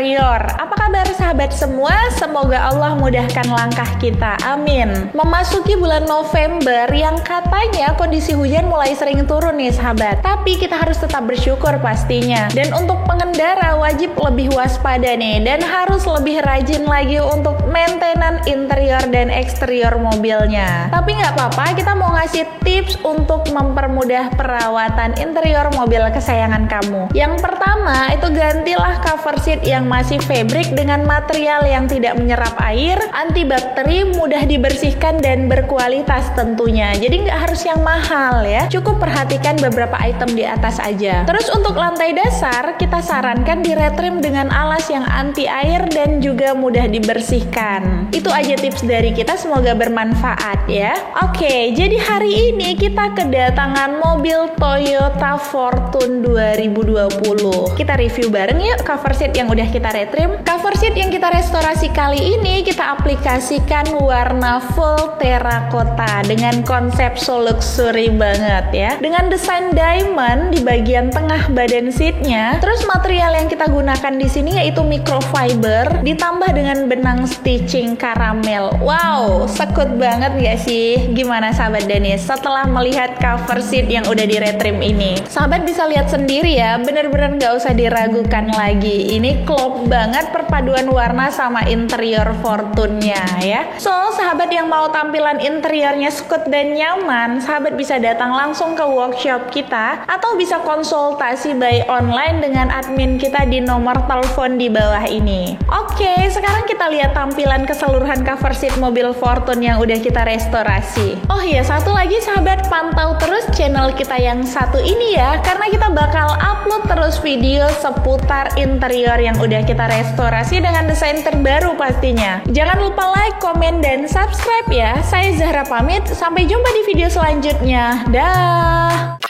interior. Apa kabar sahabat semua? Semoga Allah mudahkan langkah kita, amin. Memasuki bulan November yang katanya kondisi hujan mulai sering turun nih sahabat, tapi kita harus tetap bersyukur pastinya. Dan untuk pengendara wajib lebih waspada nih, dan harus lebih rajin lagi untuk maintenance interior dan eksterior mobilnya. Tapi nggak apa-apa, kita mau ngasih tips untuk mempermudah perawatan interior mobil kesayangan kamu. Yang pertama itu gantilah cover seat yang masih fabric dengan material yang tidak menyerap air, antibakteri, mudah dibersihkan dan berkualitas tentunya. Jadi nggak harus yang mahal ya, cukup perhatikan beberapa item di atas aja. Terus untuk lantai dasar kita sarankan di retrim dengan alas yang anti air dan juga mudah dibersihkan. Itu aja tips dari kita, semoga bermanfaat ya. Oke, jadi hari ini kita kedatangan mobil Toyota Fortune 2020. Kita review bareng yuk cover seat yang udah kita retrim. Cover seat yang kita restorasi kali ini kita aplikasikan warna full terracotta dengan konsep so luxury banget ya. Dengan desain diamond di bagian tengah badan seatnya. Terus material yang kita gunakan di sini yaitu microfiber ditambah dengan benang stitching karamel. Wow, sekut banget gak sih? Gimana sahabat Danis setelah melihat cover seat yang udah di retrim ini? Sahabat bisa lihat sendiri ya, bener-bener gak usah diragukan lagi. Ini klop banget perpaduan warna sama interior Fortune-nya ya. So, sahabat yang mau tampilan interiornya sekut dan nyaman, sahabat bisa datang langsung ke workshop kita atau bisa konsultasi by online dengan admin kita di nomor telepon di bawah ini. Oke, sekarang kita lihat tampilan keseluruhan cover seat mobil Fortune yang udah kita restorasi. Oh iya, satu lagi sahabat, pantau terus channel kita yang satu ini ya, karena kita bakal upload terus video seputar interior yang udah kita restorasi dengan desain terbaru pastinya. Jangan lupa like, komen, dan subscribe ya. Saya Zahra pamit, sampai jumpa di video selanjutnya. Dah.